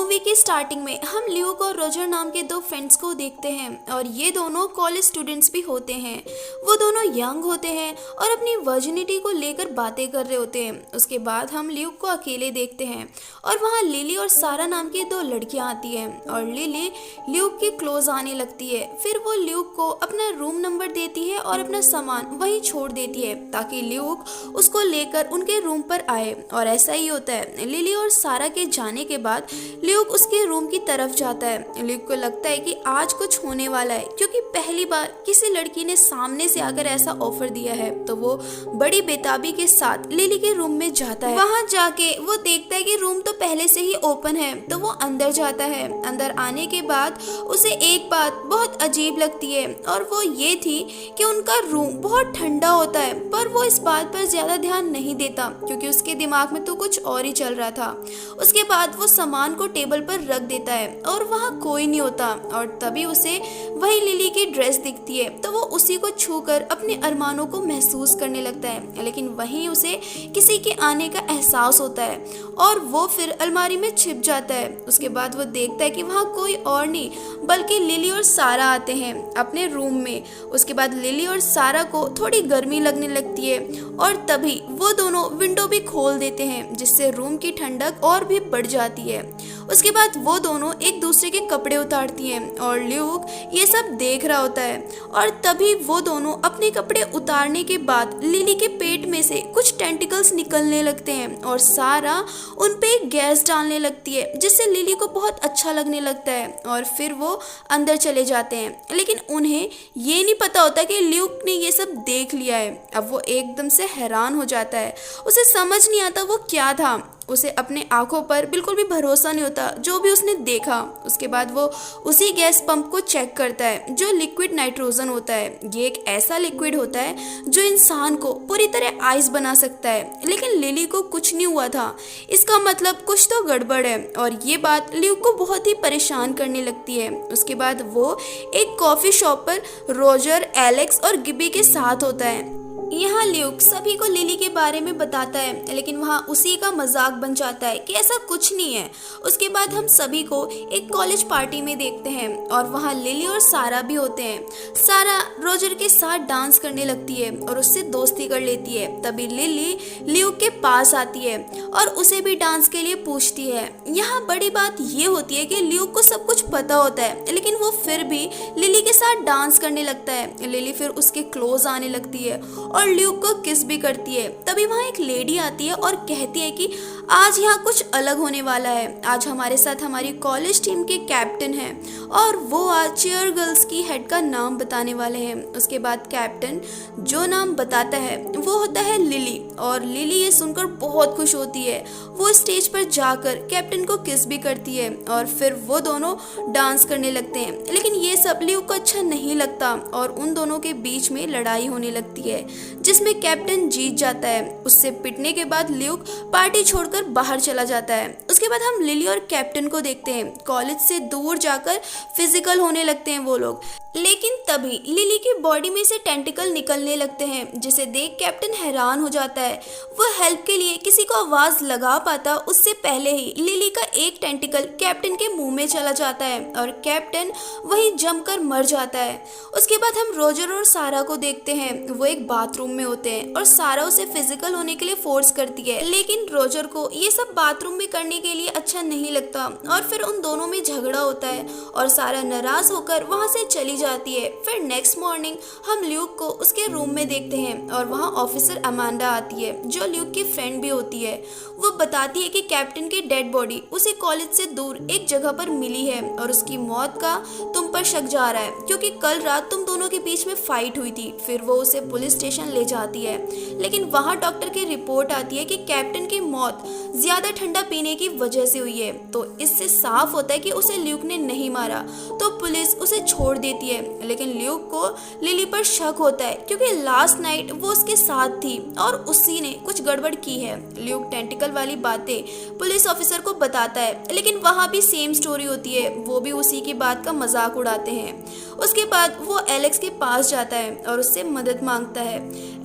Movie की starting में हम ल्यूक और रोजर नाम के दो फ्रेंड्स को देखते हैं और ये दोनों कॉलेज स्टूडेंट्स भी होते हैं। वो दोनों यंग होते हैं और अपनी वर्जिनिटी को लेकर बातें कर रहे होते हैं। उसके बाद हम ल्यूक को अकेले देखते हैं और वहाँ लिली और सारा नाम की दो लड़कियाँ आती हैं और लिली ल्यूक के क्लोज आने लगती है। फिर वो ल्यूक को अपना रूम नंबर देती है और अपना सामान वहीं छोड़ देती है ताकि ल्यूक उसको लेकर उनके रूम पर आए। और ऐसा ही होता है। लिली और सारा के जाने के बाद ल्यूक उसके रूम की तरफ जाता है। ल्यूक को लगता है कि आज कुछ होने वाला है क्योंकि पहली बार किसी लड़की ने सामने से आकर ऐसा ऑफर दिया है। तो वो बड़ी बेताबी के साथ लिली के रूम में जाता है। वहां जाके वो देखता है कि रूम तो पहले से ही ओपन है, तो वो अंदर जाता है। अंदर आने के बाद उसे एक बात बहुत अजीब लगती है और वो ये थी कि उनका रूम बहुत ठंडा होता है, पर वो इस बात पर ज्यादा ध्यान नहीं देता क्योंकि उसके दिमाग में तो कुछ और ही चल रहा था। उसके बाद वो सामान को टेबल पर रख देता है और वहाँ कोई नहीं होता और तभी उसे वही लिली की ड्रेस दिखती है। तो वो उसी को छूकर अपने अरमानों को महसूस करने लगता है, लेकिन वहीं उसे किसी के आने का एहसास होता है और वो फिर अलमारी में छिप जाता है। उसके बाद वो देखता है कि वहाँ कोई और नहीं बल्कि लिली और सारा आते हैं अपने रूम में। उसके बाद लिली और सारा को थोड़ी गर्मी लगने लगती है और तभी वो दोनों विंडो भी खोल देते हैं जिससे रूम की ठंडक और भी बढ़ जाती है। उसके बाद वो दोनों एक दूसरे के कपड़े उतारती हैं और ल्यूक ये सब देख रहा होता है और तभी वो दोनों अपने कपड़े उतारने के बाद लिली के पेट में से कुछ टेंटिकल्स निकलने लगते हैं और सारा उन पे गैस डालने लगती है जिससे लिली को बहुत अच्छा लगने लगता है और फिर वो अंदर चले जाते हैं। लेकिन उन्हें ये नहीं पता होता कि ल्यूक ने ये सब देख लिया है। अब वो एकदम से हैरान हो जाता है, उसे समझ नहीं आता वो क्या था। उसे अपने आंखों पर बिल्कुल भी भरोसा नहीं होता जो भी उसने देखा। उसके बाद वो उसी गैस पंप को चेक करता है जो लिक्विड नाइट्रोजन होता है। ये एक ऐसा लिक्विड होता है जो इंसान को पूरी तरह आइस बना सकता है, लेकिन लिली को कुछ नहीं हुआ था। इसका मतलब कुछ तो गड़बड़ है और ये बात ल्यूक को बहुत ही परेशान करने लगती है। उसके बाद वो एक कॉफी शॉप पर रोजर, एलेक्स और गिबी के साथ होता है। यहाँ ल्यूक सभी को लिली के बारे में बताता है, लेकिन वहाँ उसी का मजाक बन जाता है कि ऐसा कुछ नहीं है। उसके बाद हम सभी को एक कॉलेज पार्टी में देखते हैं और वहाँ लिली और सारा भी होते हैं। सारा रोजर के साथ डांस करने लगती है और उससे दोस्ती कर लेती है। तभी लिली ल्यूक के पास आती है और उसे भी डांस के लिए पूछती है। यहाँ बड़ी बात ये होती है कि ल्यूक को सब कुछ पता होता है, लेकिन वो फिर भी लिली के साथ डांस करने लगता है। लिली फिर उसके क्लोज आने लगती है और ल्यूक को किस भी करती है। तभी वहाँ एक लेडी आती है और कहती है कि आज यहाँ कुछ अलग होने वाला है। आज हमारे साथ हमारी कॉलेज टीम के कैप्टन हैं और वो आज चीयर गर्ल्स की हेड का नाम बताने वाले हैं। उसके बाद कैप्टन जो नाम बताता है वो होता है लिली और लिली ये सुनकर बहुत खुश होती है। वो स्टेज पर जाकर कैप्टन को किस भी करती है और फिर वो दोनों डांस करने लगते हैं। लेकिन ये सब ल्यूक को अच्छा नहीं लगता और उन दोनों के बीच में लड़ाई होने लगती है जिसमें कैप्टन जीत जाता है। उससे पिटने के बाद ल्यूक पार्टी छोड़कर बाहर चला जाता है। उसके बाद हम लिली और कैप्टन को देखते हैं। कॉलेज से दूर जाकर फिजिकल होने लगते हैं वो लोग, लेकिन तभी लिली की बॉडी में से टेंटिकल निकलने लगते हैं जिसे देख कैप्टन हैरान हो जाता है। वो हेल्प के लिए किसी को आवाज लगा पाता उससे पहले ही लिली का एक टेंटिकल कैप्टन के मुंह में चला जाता है और कैप्टन वहीं जमकर मर जाता है। उसके बाद हम रोजर और सारा को देखते हैं। वो एक बाथरूम में होते हैं और सारा उसे फिजिकल होने के लिए फोर्स करती है, लेकिन रोजर को ये सब बाथरूम में करने के लिए अच्छा नहीं लगता और फिर उन दोनों में झगड़ा होता है और सारा नाराज होकर वहां से चली जाती है। फिर नेक्स्ट मॉर्निंग हम ल्यूक को उसके रूम में देखते हैं और वहाँ ऑफिसर अमांडा आती है जो ल्यूक की फ्रेंड भी होती है। वो बताती है कि कैप्टन की डेड बॉडी उसे कॉलेज से दूर एक जगह पर मिली है और उसकी मौत का तुम पर शक जा रहा है क्योंकि कल रात तुम दोनों के बीच में फाइट हुई थी। फिर वो उसे पुलिस स्टेशन ले जाती है, लेकिन वहाँ डॉक्टर की रिपोर्ट आती है कि कैप्टन की मौत ज्यादा ठंडा पीने की वजह से हुई है। तो इससे साफ होता है कि उसे ल्यूक ने नहीं मारा। तो पुलिस उसे छोड़ देती है, लेकिन ल्यूक को लिली पर शक होता है क्योंकि लास्ट नाइट वो उसके साथ थी और उसी ने कुछ गड़बड़ की है। ल्यूक टेंटिकल वाली बातें पुलिस ऑफिसर को बताता है, लेकिन वहाँ भी सेम स्टोरी होती है। वो भी उसी की बात का मजाक उड़ाते हैं। उसके बाद वो एलेक्स के पास जाता है और उससे मदद मांगता है।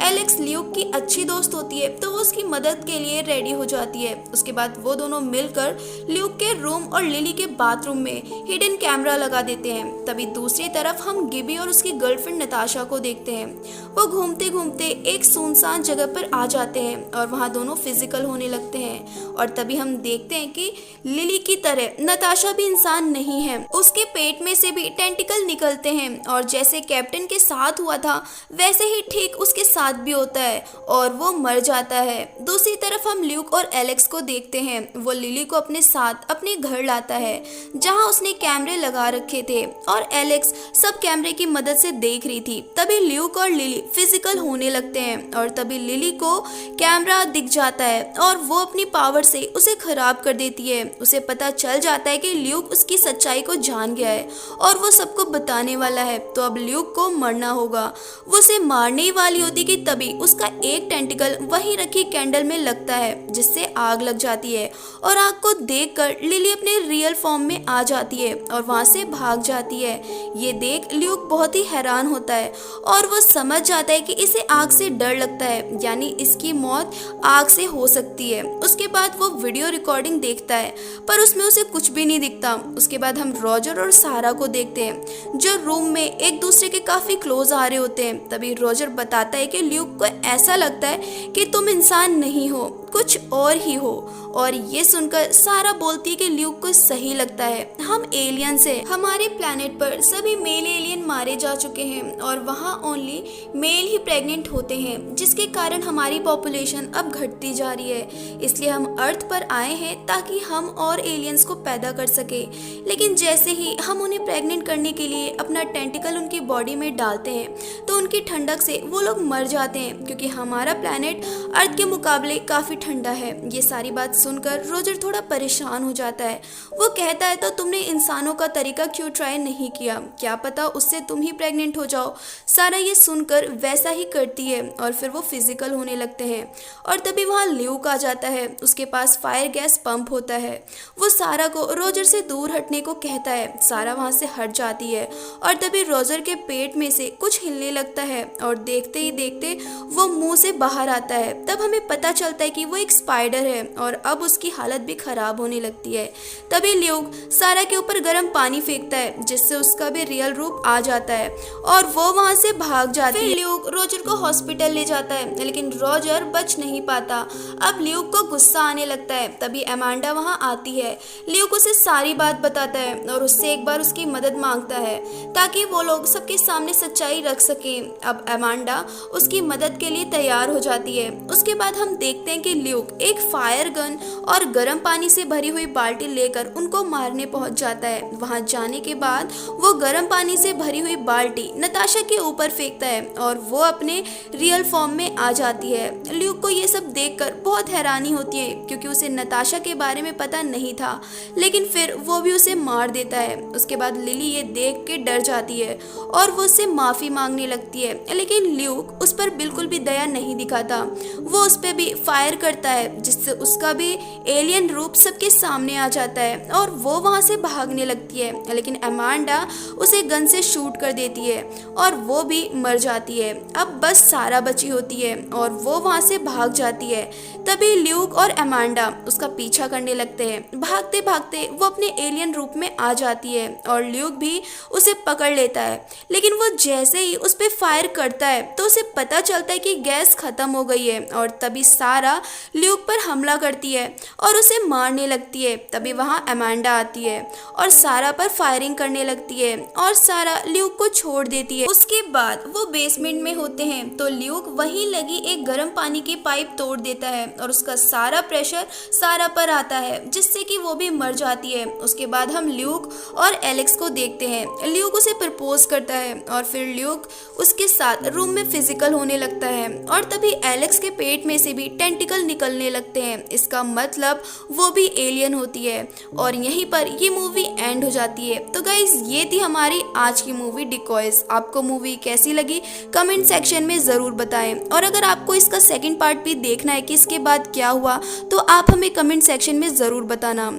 एलेक्स ल्यूक की अच्छी दोस्त होती है तो वो उसकी मदद के लिए रेडी हो जाती है। उसके बाद वो दोनों मिलकर ल्यूक के रूम और लिली के बाथरूम में हिडन कैमरा लगा देते हैं। तभी दूसरी तरफ हम गिबी और उसकी गर्लफ्रेंड नताशा को देखते हैं। वो घूमते घूमते एक सुनसान जगह पर आ जाते हैं और वहाँ दोनों फिजिकल होने लगते हैं। और तभी हम देखते हैं कि लिली की तरह नताशा भी इंसान नहीं है, उसके पेट में से भी टेंटिकल निकलते हैं और जैसे कैप्टन के साथ हुआ था वैसे ही ठीक उसके साथ भी होता है और वो मर जाता है। दूसरी तरफ हम ल्यूक और एलेक्स को देखते हैं। वो लिली को अपने साथ अपने घर लाता है जहां उसने कैमरे लगा रखे थे और एलेक्स सब कैमरे की मदद से देख रही थी। तभी ल्यूक और लिली फिजिकल होने लगते हैं और तभी लिली को कैमरा दिख जाता है और वो अपनी पावर से उसे खराब कर देती है। उसे पता चल जाता है कि ल्यूक उसकी सच्चाई को जान गया है और वो सबको बताने वाला है, तो अब ल्यूक को मरना होगा। वो उसे मारने ही वाली होती कि तभी उसका एक टेंटिकल वहीं रखी कैंडल में लगता है जिससे आग लग जाती है और आग को देखकर लिली अपने रियल फॉर्म में आ जाती है और वहां से भाग जाती है। ये देख ल्यूक बहुत ही हैरान होता है और वो समझ जाता है कि इसे आग से डर लगता है, यानी इसकी मौत आग से हो सकती है। उसके बाद वो वीडियो रिकॉर्डिंग देखता है पर उसमें उसे कुछ भी नहीं दिखता। उसके बाद हम रॉजर और सारा को देखते हैं जो रूम में एक दूसरे के काफी क्लोज आ रहे होते हैं। तभी रॉजर बताता है कि ल्यूक को ऐसा लगता है कि तुम इंसान नहीं हो, कुछ और ही हो। और ये सुनकर सारा बोलती है कि ल्यूक को सही लगता है, हम एलियंस हैं। हमारे प्लेनेट पर सभी मेल एलियन मारे जा चुके हैं और वहाँ ओनली मेल ही प्रेग्नेंट होते हैं, जिसके कारण हमारी पॉपुलेशन अब घटती जा रही है। इसलिए हम अर्थ पर आए हैं ताकि हम और एलियंस को पैदा कर सके। लेकिन जैसे ही हम उन्हें प्रेग्नेंट करने के लिए अपना टेंटिकल उनकी बॉडी में डालते हैं तो उनकी ठंडक से वो लोग मर जाते हैं, क्योंकि हमारा प्लेनेट अर्थ के मुकाबले काफी ठंडा है। ये सारी बात सुनकर रोजर थोड़ा परेशान हो जाता है। वो कहता है तो तुमने इंसानों का तरीका क्यों ट्राई नहीं किया, क्या पता उससे तुम ही प्रेग्नेंट हो जाओ। सारा ये सुनकर वैसा ही करती है और फिर वो फिजिकल होने लगते हैं। और तभी वहाँ ल्यूक आ जाता है, उसके पास फायर गैस पंप होता है। वो सारा को रोजर से दूर हटने को कहता है। सारा वहाँ से हट जाती है और तभी रोजर के पेट में से कुछ हिलने लगता है और देखते ही देखते वो मुंह से बाहर आता है। तब हमें पता चलता है कि वो एक स्पाइडर है और अब उसकी हालत भी खराब होने लगती है। तभी ल्यूक सारा के ऊपर गर्म पानी फेंकता है जिससे उसका भी रियल रूप आ जाता है और वो वहां से भाग जाती है। ल्यूक रोजर को हॉस्पिटल ले जाता है लेकिन रोजर बच नहीं पाता। अब ल्यूक को गुस्सा आने लगता है। तभी अमांडा वहां आती है। ल्यूक उसे सारी बात बताता है और उससे एक बार उसकी मदद मांगता है ताकि वो लोग सबके सामने सच्चाई रख सके। अब अमांडा उसकी मदद के लिए तैयार हो जाती है। उसके बाद हम देखते हैं कि ल्यूक एक फायर गन और गर्म पानी से भरी हुई बाल्टी लेकर उनको मारने पहुंच जाता है। वहां जाने के बाद वो गर्म पानी से भरी हुई बाल्टी नताशा के ऊपर फेंकता है और वो अपने रियल फॉर्म में आ जाती है। ल्यूक को ये सब देखकर बहुत हैरानी होती है क्योंकि उसे नताशा के बारे में पता नहीं था, लेकिन फिर वो भी उसे मार देता है। उसके बाद लिली ये देख के डर जाती है और वो उससे माफी मांगने लगती है, लेकिन ल्यूक उस पर बिल्कुल भी दया नहीं दिखाता। वो उस पर भी फायर करता है जिससे उसका भी एलियन रूप सबके सामने आ जाता है और वो वहां से भागने लगती है। लेकिन अमांडा उसे गन से शूट कर देती है और वो भी मर जाती है। अब बस सारा बची होती है और वो वहां से भाग जाती है। तभी ल्यूक और अमांडा उसका पीछा करने लगते हैं। भागते भागते वो अपने एलियन रूप में आ जाती है और ल्यूक भी उसे पकड़ लेता है। लेकिन वो जैसे ही उस पर फायर करता है तो उसे पता चलता है कि गैस खत्म हो गई है और तभी सारा ल्यूक पर हमला करती है और उसे मारने लगती है। तभी वहाँ अमांडा आती है और सारा पर फायरिंग करने लगती है और सारा ल्यूक को छोड़ देती है। उसके बाद वो बेसमेंट में होते हैं तो ल्यूक वहीं लगी एक गर्म पानी की पाइप तोड़ देता है और उसका सारा प्रेशर सारा पर आता है जिससे कि वो भी मर जाती है। उसके बाद हम ल्यूक और एलेक्स को देखते हैं। ल्यूक उसे प्रपोज करता है और फिर ल्यूक उसके साथ रूम में फिजिकल होने लगता है और तभी एलेक्स के पेट में से भी टेंटिकल निकलने लगते हैं। इसका मतलब वो भी एलियन होती है और यहीं पर ये मूवी एंड हो जाती है। तो गाइज ये थी हमारी आज की मूवी डिकॉयज। आपको मूवी कैसी लगी कमेंट सेक्शन में ज़रूर बताएं और अगर आपको इसका सेकंड पार्ट भी देखना है कि इसके बाद क्या हुआ तो आप हमें कमेंट सेक्शन में ज़रूर बताना।